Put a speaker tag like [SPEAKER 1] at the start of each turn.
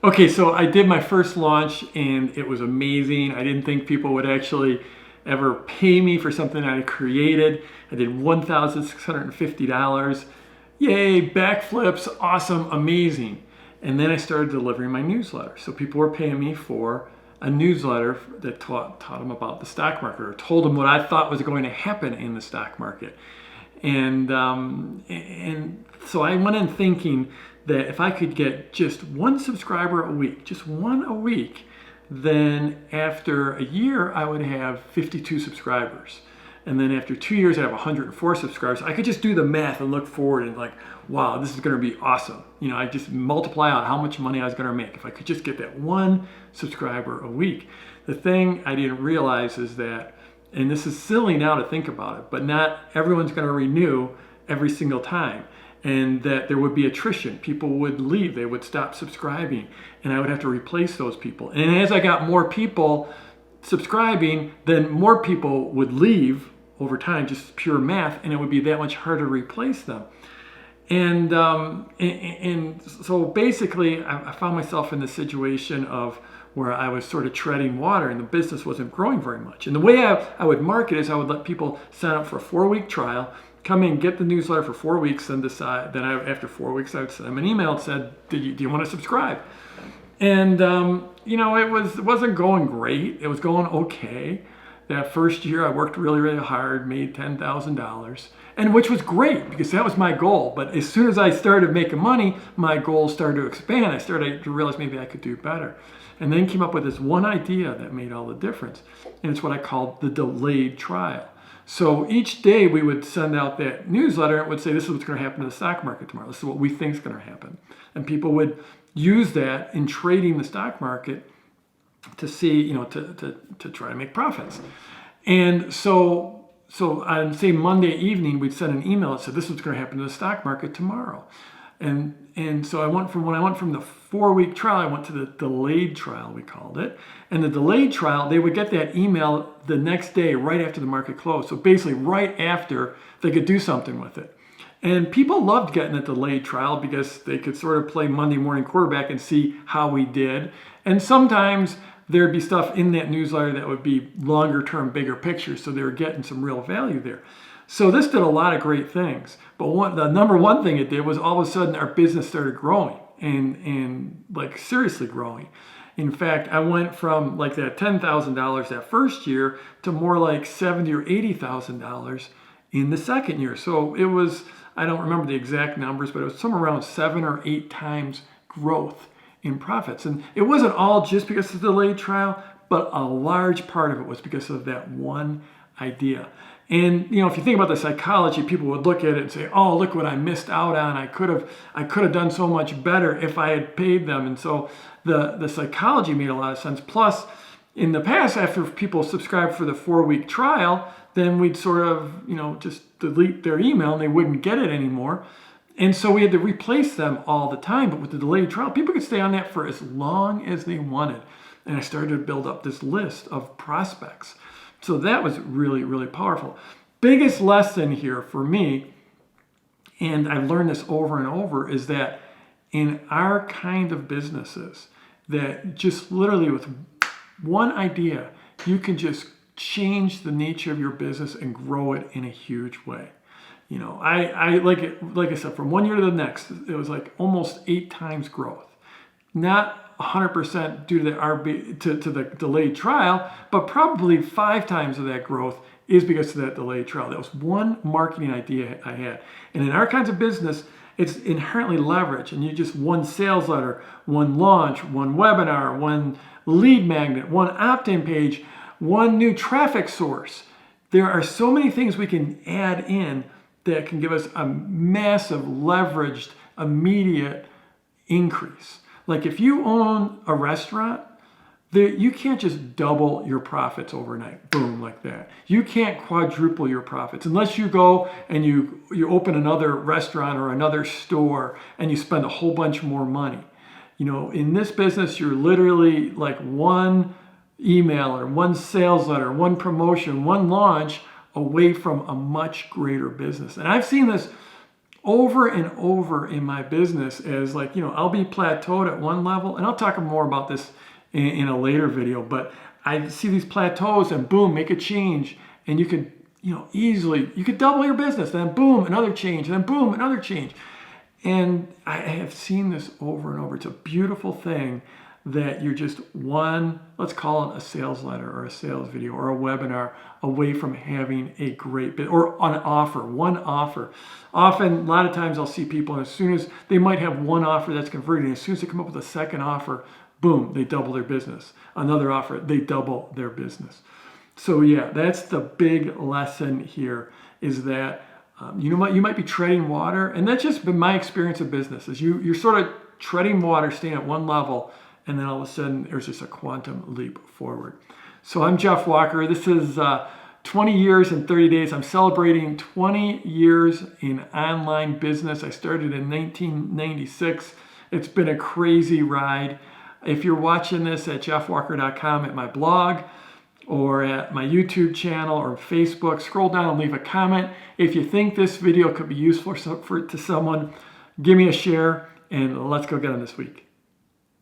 [SPEAKER 1] Okay, so I did my first launch and it was amazing. I didn't think people would actually ever pay me for something I created. I did $1,650. Yay, backflips, awesome, amazing. And then I started delivering my newsletter. So people were paying me for a newsletter that taught them about the stock market or told them what I thought was going to happen in the stock market. And so I went in thinking that if I could get just one subscriber a week, just one a week, then after a year I would have 52 subscribers. And then after 2 years I have 104 subscribers. I could just do the math and look forward and like, wow, this is going to be awesome. I just multiply out how much money I was going to make if I could just get that one subscriber a week. The thing I didn't realize is that, and this is silly now to think about it, but not everyone's going to renew every single time. And that there would be attrition. People would leave, they would stop subscribing, and I would have to replace those people. And as I got more people subscribing, then more people would leave over time, just pure math, and it would be that much harder to replace them. And so basically, I found myself in the situation of where I was sort of treading water and the business wasn't growing very much. And the way I would market is I would let people sign up for a 4-week trial, come in, get the newsletter for 4 weeks, and decide. Then after 4 weeks, I would send them an email that said, do you want to subscribe? And it wasn't going great. It was going okay. That first year, I worked really, really hard, made $10,000, and which was great because that was my goal. But as soon as I started making money, my goals started to expand. I started to realize maybe I could do better. And then came up with this one idea that made all the difference. And it's what I called the delayed trial. So each day we would send out that newsletter and it would say, this is what's going to happen to the stock market tomorrow. This is what we think is going to happen. And people would use that in trading the stock market to see, to try to make profits. And so on, say, Monday evening, we'd send an email that said, this is what's going to happen to the stock market tomorrow. And so when I went from the 4-week trial, I went to the delayed trial, we called it. And the delayed trial, they would get that email the next day, right after the market closed. So basically right after they could do something with it. And people loved getting a delayed trial because they could sort of play Monday morning quarterback and see how we did. And sometimes there'd be stuff in that newsletter that would be longer term, bigger pictures. So they were getting some real value there. So this did a lot of great things. But the number one thing it did was all of a sudden our business started growing and like seriously growing. In fact, I went from like that $10,000 that first year to more like $70,000 or $80,000 in the second year. So it was, I don't remember the exact numbers, but it was somewhere around 7 or 8 times growth in profits. And it wasn't all just because of the delayed trial, but a large part of it was because of that one idea. And if you think about the psychology, people would look at it and say, "Oh, look what I missed out on. I could have done so much better if I had paid them." And so the psychology made a lot of sense. Plus, in the past, after people subscribed for the 4-week trial, then we'd sort of just delete their email and they wouldn't get it anymore. And so we had to replace them all the time. But with the delayed trial, people could stay on that for as long as they wanted. And I started to build up this list of prospects. So that was really, really powerful. Biggest lesson here for me, and I've learned this over and over, is that in our kind of businesses, that just literally with one idea, you can just change the nature of your business and grow it in a huge way. I like I said, from one year to the next, it was like almost 8 times growth. Not 100% due to the delayed trial, but probably 5 times of that growth is because of that delayed trial. That was one marketing idea I had. And in our kinds of business, it's inherently leverage. And you just one sales letter, one launch, one webinar, one lead magnet, one opt-in page, one new traffic source. There are so many things we can add in that can give us a massive leveraged immediate increase. Like if you own a restaurant, you can't just double your profits overnight, boom, like that. You can't quadruple your profits unless you go and you open another restaurant or another store and you spend a whole bunch more money. In this business, you're literally like one email or one sales letter, one promotion, one launch away from a much greater business. And I've seen this over and over in my business as like, I'll be plateaued at one level, and I'll talk more about this in a later video, but I see these plateaus and boom, make a change, and you could, easily, you could double your business, then boom, another change, and then boom, another change. And I have seen this over and over. It's a beautiful thing that you're just one, let's call it a sales letter or a sales video or a webinar away from having a great bit or an offer, one offer. Often, a lot of times I'll see people, and as soon as they might have one offer that's converting, as soon as they come up with a second offer, boom, they double their business. Another offer, they double their business. So yeah, that's the big lesson here, is that you might be treading water, and that's just been my experience of business. Is you're sort of treading water, staying at one level, and then all of a sudden there's just a quantum leap forward. So I'm Jeff Walker. This is 20 years and 30 days. I'm celebrating 20 years in online business. I started in 1996. It's been a crazy ride. If you're watching this at jeffwalker.com at my blog, or at my YouTube channel or Facebook, scroll down and leave a comment. If you think this video could be useful to someone, give me a share, and let's go get them this week.